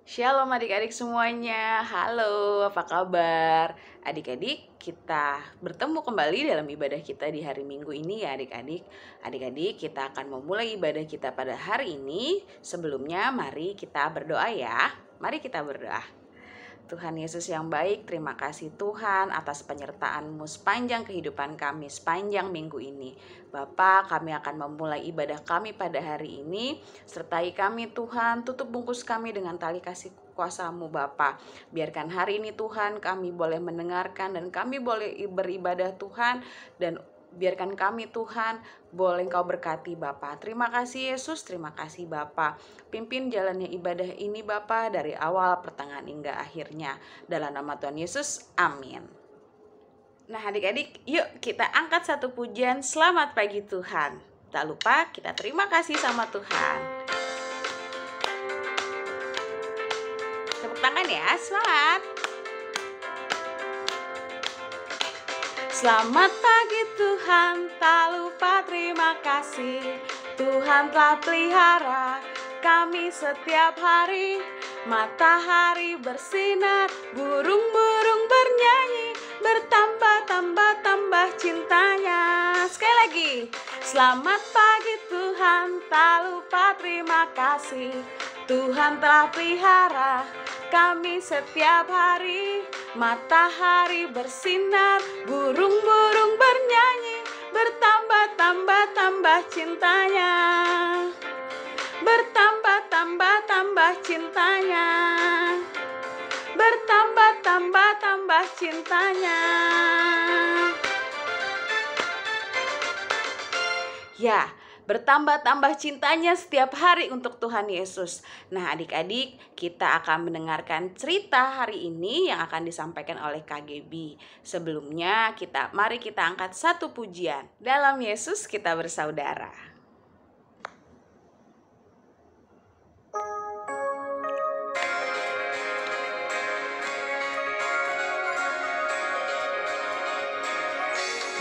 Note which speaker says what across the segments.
Speaker 1: Shalom adik-adik semuanya, halo apa kabar? Adik-adik, kita bertemu kembali dalam ibadah kita di hari Minggu ini ya adik-adik. Adik-adik, kita akan memulai ibadah kita pada hari ini. Sebelumnya mari kita berdoa ya. Mari kita berdoa. Tuhan Yesus yang baik, terima kasih Tuhan atas penyertaan-Mu sepanjang kehidupan kami, sepanjang minggu ini. Bapa, kami akan memulai ibadah kami pada hari ini. Sertai kami Tuhan, tutup bungkus kami dengan tali kasih kuasa-Mu Bapa. Biarkan hari ini Tuhan kami boleh mendengarkan dan kami boleh beribadah Tuhan, dan biarkan kami Tuhan boleh Engkau berkati Bapa. Terima kasih Yesus, terima kasih Bapa. Pimpin jalannya ibadah ini Bapa dari awal, pertengahan hingga akhirnya. Dalam nama Tuhan Yesus, amin. Nah adik-adik, yuk kita angkat satu pujian selamat pagi Tuhan. Tak lupa kita terima kasih sama Tuhan. Tepuk tangan ya, semangat. Selamat pagi Tuhan, tak lupa terima kasih. Tuhan telah pelihara kami setiap hari. Matahari bersinar, burung-burung bernyanyi, bertambah-tambah cintanya. Sekali lagi, selamat pagi Tuhan, tak lupa terima kasih. Tuhan telah pelihara kami setiap hari. Matahari bersinar, burung-burung bernyanyi, bertambah-tambah cintanya. Bertambah-tambah cintanya. Bertambah-tambah cintanya. Ya, bertambah-tambah cintanya setiap hari untuk Tuhan Yesus. Nah adik-adik, kita akan mendengarkan cerita hari ini yang akan disampaikan oleh Kak Gebi. Sebelumnya mari kita angkat satu pujian. Dalam Yesus kita bersaudara.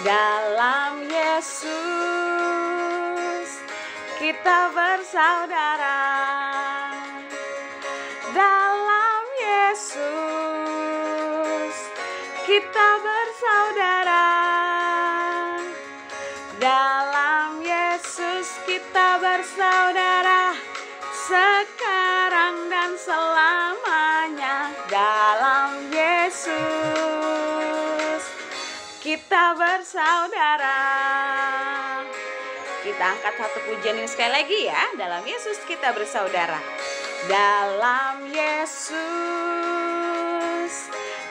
Speaker 1: Dalam Yesus kita bersaudara. Dalam Yesus kita bersaudara. Dalam Yesus kita bersaudara, sekarang dan selamanya. Dalam Yesus kita bersaudara. Kita angkat satu pujian ini sekali lagi ya. Dalam Yesus kita bersaudara. Dalam Yesus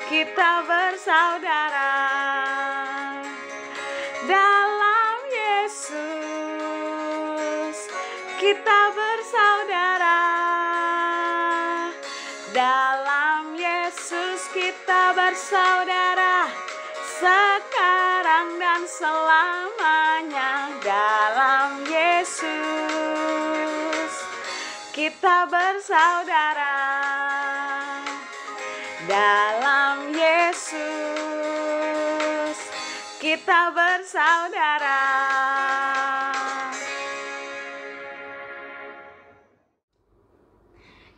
Speaker 1: kita bersaudara. Dalam Yesus kita bersaudara. Dalam Yesus kita bersaudara, sekarang dan selamanya. Dalam Yesus kita bersaudara. Dalam Yesus kita bersaudara.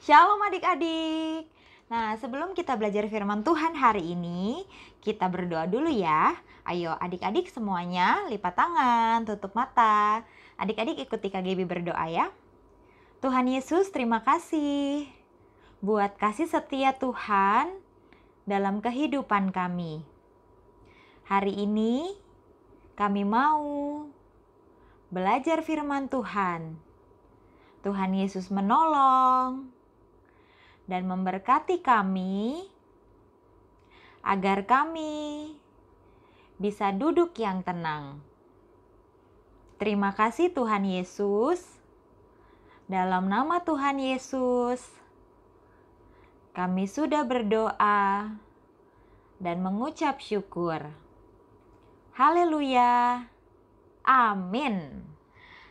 Speaker 2: Shalom adik-adik. Nah, sebelum kita belajar firman Tuhan hari ini, kita berdoa dulu ya. Ayo adik-adik semuanya lipat tangan, tutup mata. Adik-adik ikuti Kak Gebi berdoa ya. Tuhan Yesus, terima kasih buat kasih setia Tuhan dalam kehidupan kami. Hari ini kami mau belajar firman Tuhan. Tuhan Yesus menolong dan memberkati kami agar kami bisa duduk yang tenang. Terima kasih Tuhan Yesus. Dalam nama Tuhan Yesus, kami sudah berdoa dan mengucap syukur. Haleluya. Amin.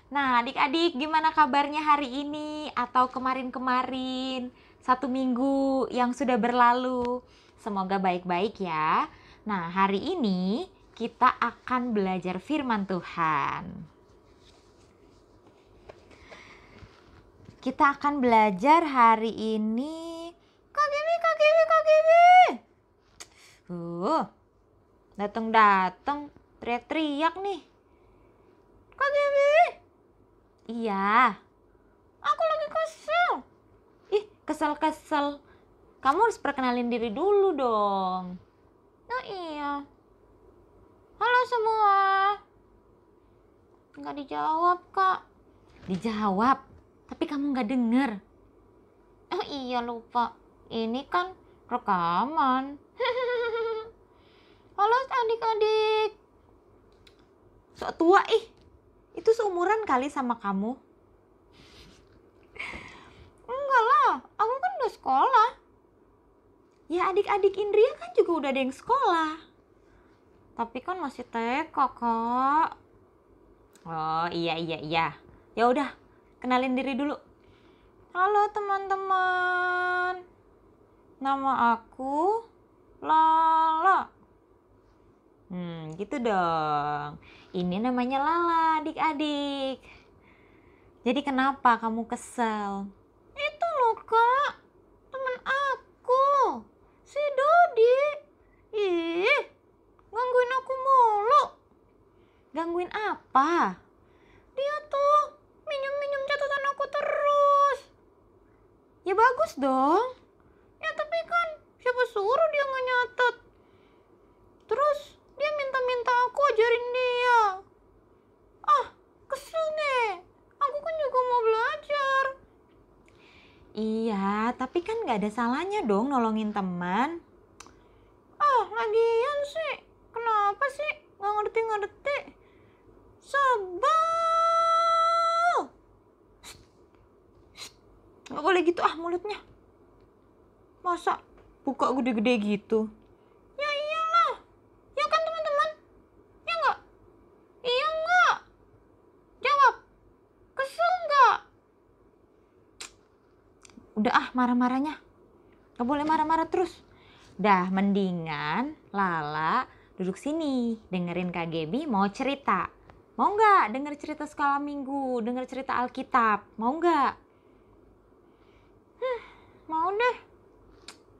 Speaker 2: Nah, adik-adik gimana kabarnya hari ini atau kemarin-kemarin? 1 minggu yang sudah berlalu. Semoga baik-baik ya. Nah, hari ini kita akan belajar firman Tuhan. Kita akan belajar hari ini Datang-datang teriak-teriak nih. Kak Gaby. Iya. Aku lagi kesel. Ih, kesel-kesel. Kamu harus perkenalin diri dulu dong. Oh iya. Halo semua. Nggak dijawab, Kak. Dijawab, tapi kamu nggak denger. Oh iya, lupa. Ini kan rekaman. Halo adik-adik. Sok tua ih. Itu seumuran kali sama kamu. Enggak lah, aku kan udah sekolah. Ya adik-adik Indria kan juga udah ada yang sekolah. Tapi kan masih TK, Kak. Oh iya. Ya udah, kenalin diri dulu. Halo teman-teman. Nama aku Lala. Gitu dong. Ini namanya Lala, adik-adik. Jadi kenapa kamu kesel? Itu loh, Kak. Teman aku. Si Dodi. Ih, gangguin aku mulu. Gangguin apa? Dia tuh minjem catatan aku terus. Ya bagus dong. Ya tapi kan siapa suruh dia nggak nyatet. Terus dia minta aku ajarin dia. Ah, kesel deh. Aku kan juga mau belajar. Iya, tapi kan nggak ada salahnya dong nolongin teman. Ah, lagian sih. Kenapa sih? Nggak ngerti. Sebel. Nggak boleh gitu mulutnya. Masa buka gede-gede gitu? Ya iyalah. Ya kan teman-teman? Ya nggak? Iya nggak? Jawab. Kesel nggak? Udah marah-marahnya. Nggak boleh marah-marah terus. Dah mendingan Lala duduk sini. Dengerin Kak Gaby mau cerita. Mau nggak denger cerita sekolah minggu? Denger cerita Alkitab? Mau nggak? Mau deh.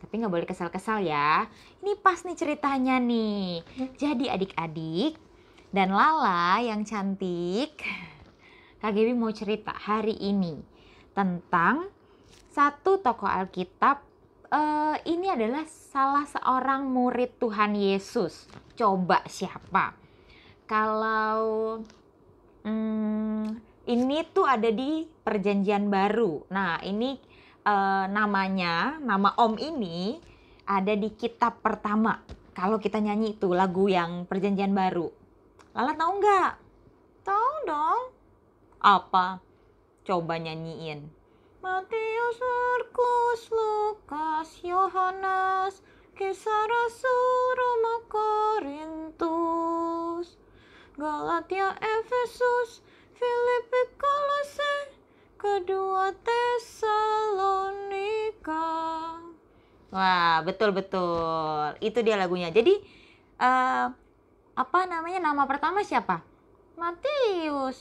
Speaker 2: Tapi nggak boleh kesal-kesal ya. Ini pas nih ceritanya nih. Jadi adik-adik dan Lala yang cantik, Kak Gaby mau cerita hari ini tentang satu tokoh Alkitab. Ini adalah salah seorang murid Tuhan Yesus. Coba siapa? Kalau ini tuh ada di Perjanjian Baru. Nah ini nama Om ini ada di kitab pertama. Kalau kita nyanyi itu lagu yang Perjanjian Baru. Lala tahu nggak? Tahu dong. Apa? Coba nyanyiin. Matius, Markus, Lukas, Yohanes, Kisah Rasul, Roma, Korintus, Galatia, Efesus, Filipi, Kolose, kedua Tesalonika. Wah, betul. Itu dia lagunya. Jadi nama pertama siapa? Matius.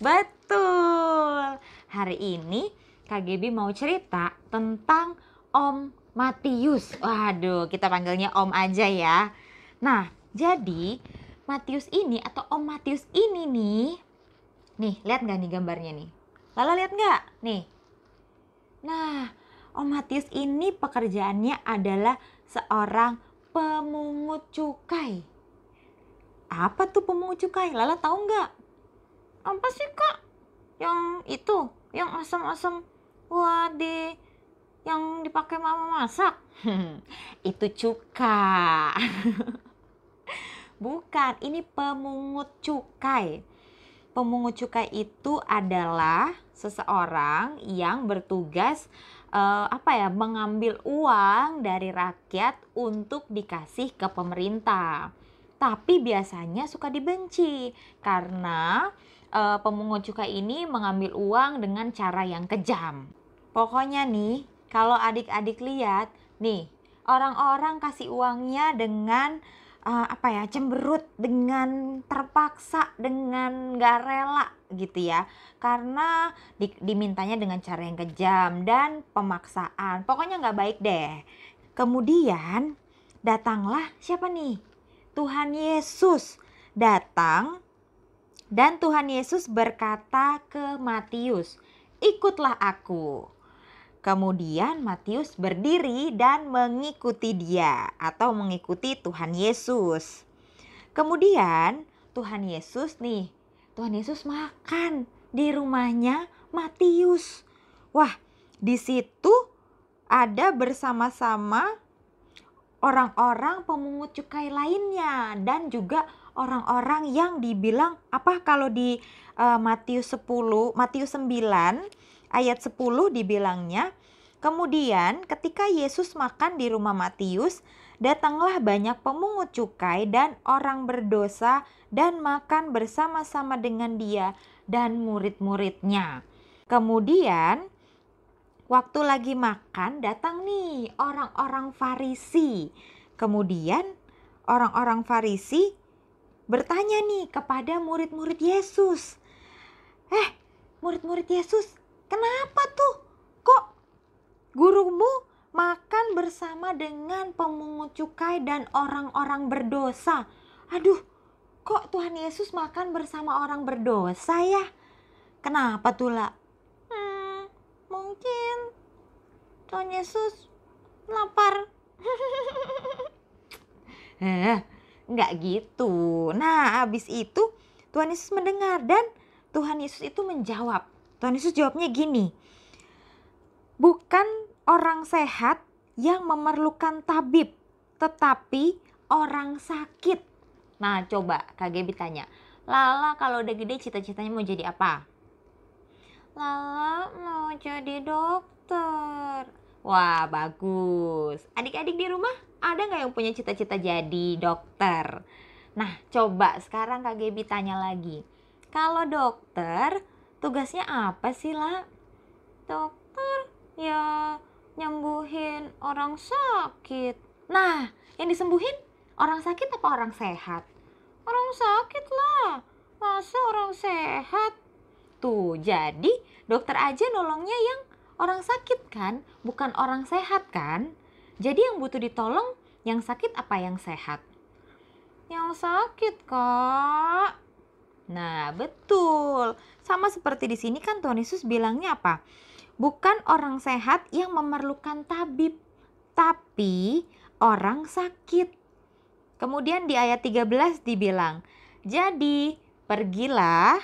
Speaker 2: Betul. Hari ini Kak Gaby mau cerita tentang Om Matius. Waduh, kita panggilnya Om aja ya. Nah, jadi Matius ini atau Om Matius ini nih, lihat nggak nih gambarnya nih? Lala lihat nggak? Nih. Nah, Om Matius ini pekerjaannya adalah seorang pemungut cukai. Apa tuh pemungut cukai? Lala tahu nggak? Apa sih, Kak? Yang itu, yang asam-asam yang dipakai mama masak. Itu cuka. Bukan, ini pemungut cukai. Pemungut cukai itu adalah seseorang yang bertugas mengambil uang dari rakyat untuk dikasih ke pemerintah. Tapi biasanya suka dibenci karena pemungut cukai ini mengambil uang dengan cara yang kejam. Pokoknya nih, kalau adik-adik lihat, nih orang-orang kasih uangnya dengan cemberut, dengan terpaksa, dengan gak rela gitu ya. Karena dimintanya dengan cara yang kejam dan pemaksaan. Pokoknya gak baik deh. Kemudian datanglah siapa nih? Tuhan Yesus datang dan Tuhan Yesus berkata ke Matius, "Ikutlah aku." Kemudian Matius berdiri dan mengikuti dia atau mengikuti Tuhan Yesus. Kemudian Tuhan Yesus makan di rumahnya Matius. Wah, di situ ada bersama-sama orang-orang pemungut cukai lainnya dan juga orang-orang yang dibilang kalau di Matius 9 ayat 10 dibilangnya, kemudian ketika Yesus makan di rumah Matius, datanglah banyak pemungut cukai dan orang berdosa dan makan bersama-sama dengan dia dan murid-muridnya. Kemudian waktu lagi makan datang nih orang-orang Farisi. Kemudian orang-orang Farisi bertanya nih kepada murid-murid Yesus. Murid-murid Yesus, kenapa tuh kok gurumu makan bersama dengan pemungut cukai dan orang-orang berdosa? Aduh, kok Tuhan Yesus makan bersama orang berdosa ya? Kenapa tuh, La? Mungkin Tuhan Yesus lapar. Enggak gitu. Nah, habis itu Tuhan Yesus mendengar dan Tuhan Yesus itu menjawab. Tuhan Yesus jawabnya gini, bukan orang sehat yang memerlukan tabib, tetapi orang sakit. Nah, coba Kak Gaby tanya, Lala kalau udah gede cita-citanya mau jadi apa? Lala mau jadi dokter. Wah, bagus. Adik-adik di rumah ada nggak yang punya cita-cita jadi dokter? Nah, coba sekarang Kak Gaby tanya lagi. Kalau dokter, tugasnya apa sih, La? Dokter, ya nyembuhin orang sakit. Nah, yang disembuhin orang sakit apa orang sehat? Orang sakit lah. Masa orang sehat? Tuh, jadi dokter aja nolongnya yang orang sakit kan, bukan orang sehat kan? Jadi yang butuh ditolong yang sakit apa yang sehat? Yang sakit, Kak. Nah, betul. Sama seperti di sini kan Tuhan Yesus bilangnya apa? Bukan orang sehat yang memerlukan tabib, tapi orang sakit. Kemudian di ayat 13 dibilang, "Jadi, pergilah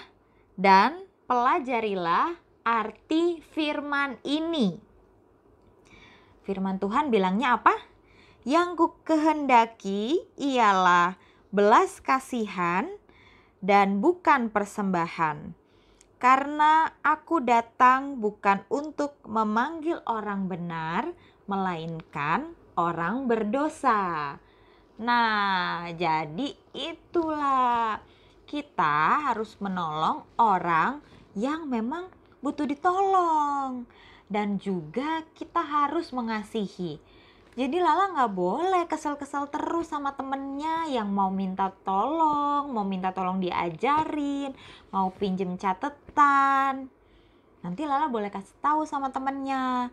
Speaker 2: dan pelajarilah arti firman ini." Firman Tuhan bilangnya apa? Yang kukehendaki ialah belas kasihan dan bukan persembahan. Karena aku datang bukan untuk memanggil orang benar, melainkan orang berdosa. Nah, jadi itulah kita harus menolong orang yang memang butuh ditolong. Dan juga kita harus mengasihi. Jadi Lala gak boleh kesel-kesel terus sama temennya yang mau minta tolong diajarin, mau pinjem catatan. Nanti Lala boleh kasih tahu sama temennya,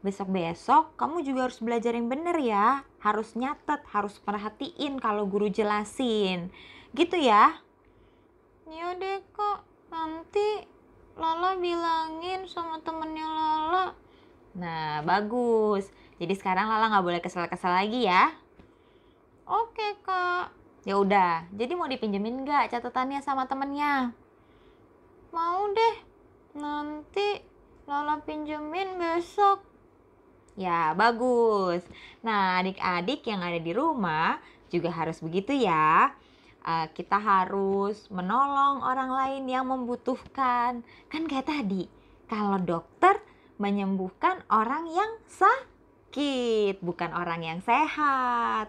Speaker 2: besok-besok kamu juga harus belajar yang bener ya. Harus nyatet, harus perhatiin kalau guru jelasin. Gitu ya. Iya deh Kak, nanti Lala bilangin sama temennya Lala. Nah, bagus. Jadi sekarang Lala nggak boleh kesel-kesel lagi ya. Oke Kak. Ya udah. Jadi mau dipinjemin nggak catatannya sama temennya? Mau deh. Nanti Lala pinjemin besok. Ya bagus. Nah adik-adik yang ada di rumah juga harus begitu ya. Kita harus menolong orang lain yang membutuhkan. Kan kayak tadi, kalau dokter menyembuhkan orang yang sakit, bukan orang yang sehat.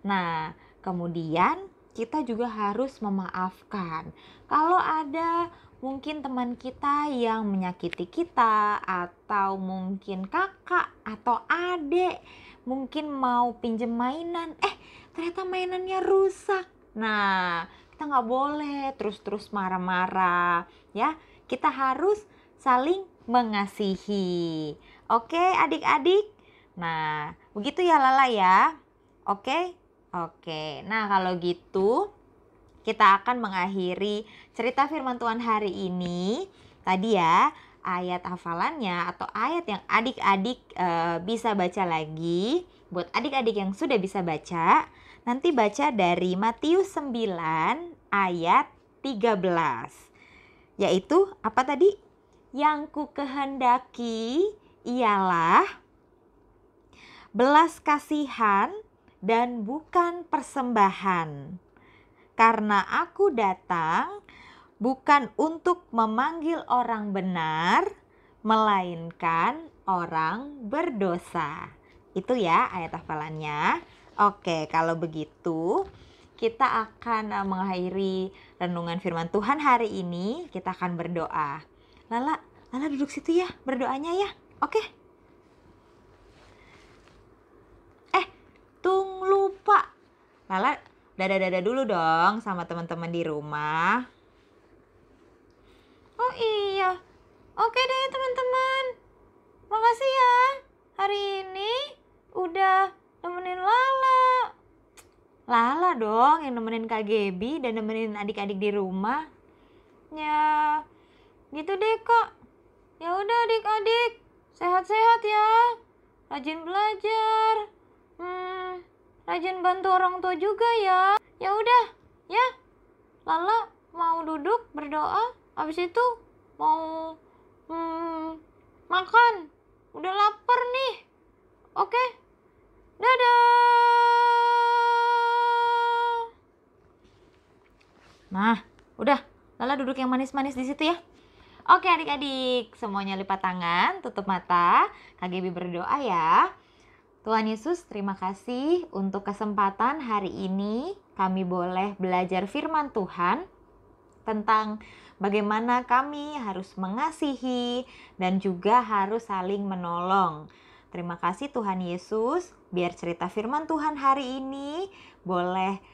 Speaker 2: Nah, kemudian kita juga harus memaafkan. Kalau ada mungkin teman kita yang menyakiti kita, atau mungkin kakak atau adik mungkin mau pinjem mainan, ternyata mainannya rusak. Nah, kita nggak boleh terus-terus marah-marah ya. Kita harus saling mengasihi. Oke adik-adik? Nah, begitu ya Lala ya. Oke? Oke. Nah, kalau gitu kita akan mengakhiri cerita firman Tuhan hari ini. Tadi ya, ayat hafalannya atau ayat yang adik-adik bisa baca lagi. Buat adik-adik yang sudah bisa baca, nanti baca dari Matius 9 ayat 13. Yaitu apa tadi? Yang ku kehendaki ialah belas kasihan dan bukan persembahan. Karena aku datang bukan untuk memanggil orang benar, melainkan orang berdosa. Itu ya ayat hafalannya. Oke, kalau begitu kita akan mengakhiri renungan firman Tuhan hari ini. Kita akan berdoa. Lala duduk situ ya, berdoanya ya. Oke. Tung lupa. Lala dadah-dadah dulu dong sama teman-teman di rumah. Oh iya. Oke deh teman-teman. Makasih ya. Hari ini udah nemenin Lala. Lala dong yang nemenin Kak Gebi dan nemenin adik-adik di rumah. Ya, gitu deh kok. Ya udah adik-adik, sehat-sehat ya. Rajin belajar. Rajin bantu orang tua juga ya. Ya udah, ya. Lala mau duduk berdoa, habis itu mau makan. Udah lapar nih. Oke. Dadah. Nah, udah. Lala duduk yang manis-manis di situ ya. Oke adik-adik, semuanya lipat tangan, tutup mata. Kak Gebi berdoa ya. Tuhan Yesus, terima kasih untuk kesempatan hari ini kami boleh belajar firman Tuhan tentang bagaimana kami harus mengasihi dan juga harus saling menolong. Terima kasih Tuhan Yesus, biar cerita firman Tuhan hari ini boleh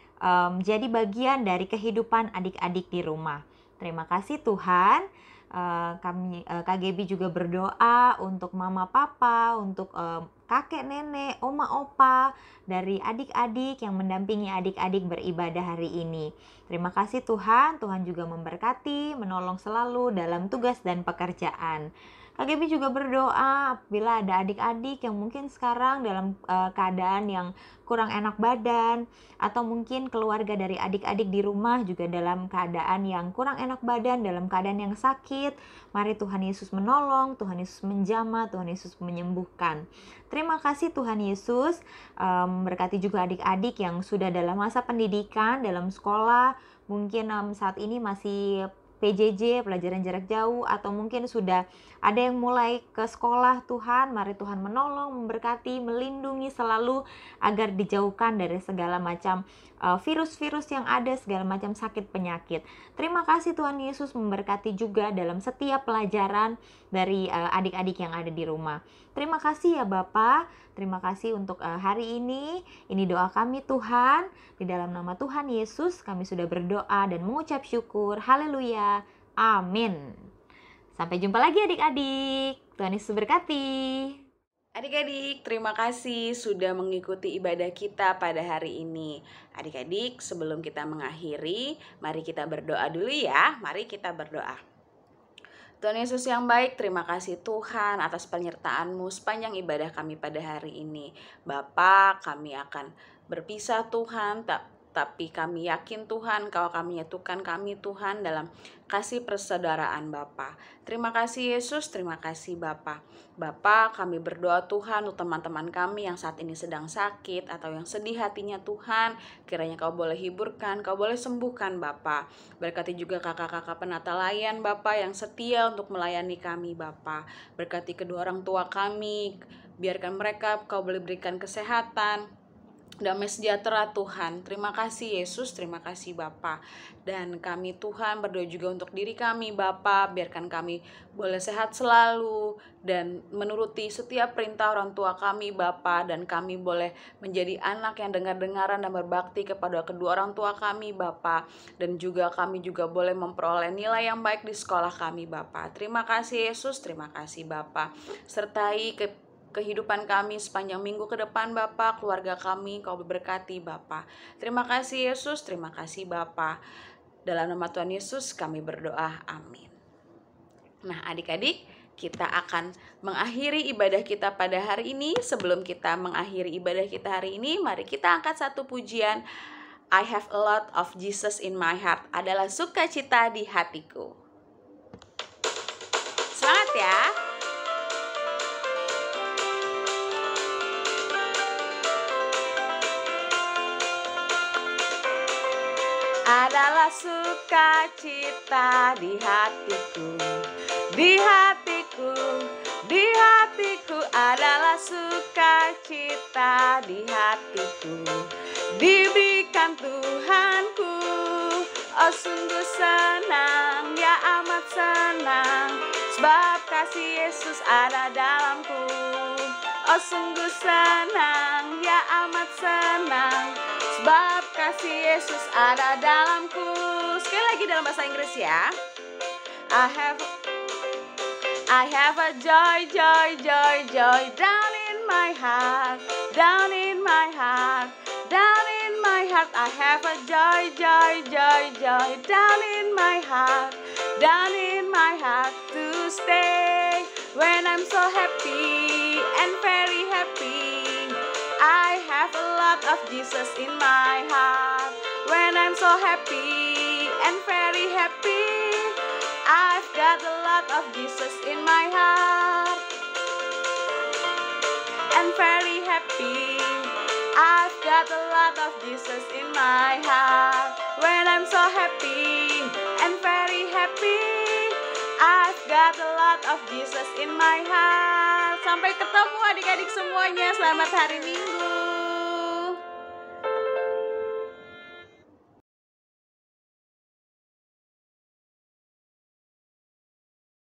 Speaker 2: jadi bagian dari kehidupan adik-adik di rumah. Terima kasih Tuhan. Kak Gebi juga berdoa untuk mama papa, untuk kakek nenek, oma opa, dari adik-adik yang mendampingi adik-adik beribadah hari ini. Terima kasih Tuhan, Tuhan juga memberkati, menolong selalu dalam tugas dan pekerjaan. Kak Gebi juga berdoa bila ada adik-adik yang mungkin sekarang dalam keadaan yang kurang enak badan, atau mungkin keluarga dari adik-adik di rumah juga dalam keadaan yang kurang enak badan, dalam keadaan yang sakit. Mari Tuhan Yesus menolong, Tuhan Yesus menjamah, Tuhan Yesus menyembuhkan. Terima kasih Tuhan Yesus. Berkati juga adik-adik yang sudah dalam masa pendidikan, dalam sekolah, mungkin saat ini masih PJJ, pelajaran jarak jauh, atau mungkin sudah ada yang mulai ke sekolah. Tuhan, mari Tuhan menolong, memberkati, melindungi selalu agar dijauhkan dari segala macam virus-virus yang ada, segala macam sakit penyakit. Terima kasih Tuhan Yesus, memberkati juga dalam setiap pelajaran dari adik-adik yang ada di rumah. Terima kasih ya Bapak, terima kasih untuk hari ini. Ini doa kami Tuhan, di dalam nama Tuhan Yesus kami sudah berdoa dan mengucap syukur. Haleluya, amin. Sampai jumpa lagi adik-adik, Tuhan Yesus berkati.
Speaker 1: Adik-adik, terima kasih sudah mengikuti ibadah kita pada hari ini. Adik-adik, sebelum kita mengakhiri, mari kita berdoa dulu ya. Mari kita berdoa. Tuhan Yesus yang baik, terima kasih Tuhan atas penyertaan-Mu sepanjang ibadah kami pada hari ini. Bapa, kami akan berpisah Tuhan, tapi kami yakin Tuhan, Kau akan menyatukan kami Tuhan dalam kasih persaudaraan Bapa. Terima kasih Yesus, terima kasih Bapa. Bapa, kami berdoa Tuhan untuk teman-teman kami yang saat ini sedang sakit atau yang sedih hatinya Tuhan. Kiranya Kau boleh hiburkan, Kau boleh sembuhkan Bapa. Berkati juga kakak-kakak penata layan Bapa yang setia untuk melayani kami Bapa. Berkati kedua orang tua kami, biarkan mereka Kau boleh berikan kesehatan, damai sejahtera Tuhan. Terima kasih Yesus, terima kasih Bapa. Dan kami Tuhan berdoa juga untuk diri kami Bapa, biarkan kami boleh sehat selalu dan menuruti setiap perintah orang tua kami Bapa, dan kami boleh menjadi anak yang dengar-dengaran dan berbakti kepada kedua orang tua kami Bapa, dan juga kami juga boleh memperoleh nilai yang baik di sekolah kami Bapa. Terima kasih Yesus, terima kasih Bapa. Sertai kehidupan kami sepanjang minggu ke depan Bapa. Keluarga kami Kau berkati Bapa. Terima kasih Yesus, terima kasih Bapa. Dalam nama Tuhan Yesus kami berdoa, amin. Nah adik-adik, kita akan mengakhiri ibadah kita pada hari ini. Sebelum kita mengakhiri ibadah kita hari ini, mari kita angkat satu pujian. I have a lot of Jesus in my heart, adalah sukacita di hatiku. Semangat ya. Adalah sukacita di hatiku, di hatiku, di hatiku, adalah sukacita di hatiku, diberikan Tuhanku. Oh sungguh senang, ya amat senang, sebab kasih Yesus ada dalamku. Oh sungguh senang, ya amat senang, sebab kasih Yesus ada dalamku. Sekali lagi dalam bahasa Inggris ya. I have a joy, joy, joy, joy down in my heart, down in my heart, down in my heart. I have a joy, joy, joy, joy down in my heart, down in my heart to stay. When I'm so happy and very happy, I have a lot of Jesus in my heart. When I'm so happy and very happy, I've got a lot of Jesus in my heart. And very happy, I've got a lot of Jesus in my heart. When I'm so happy and very happy, I've got a lot of Jesus in my heart. Sampai ketemu adik-adik semuanya. Selamat hari Minggu.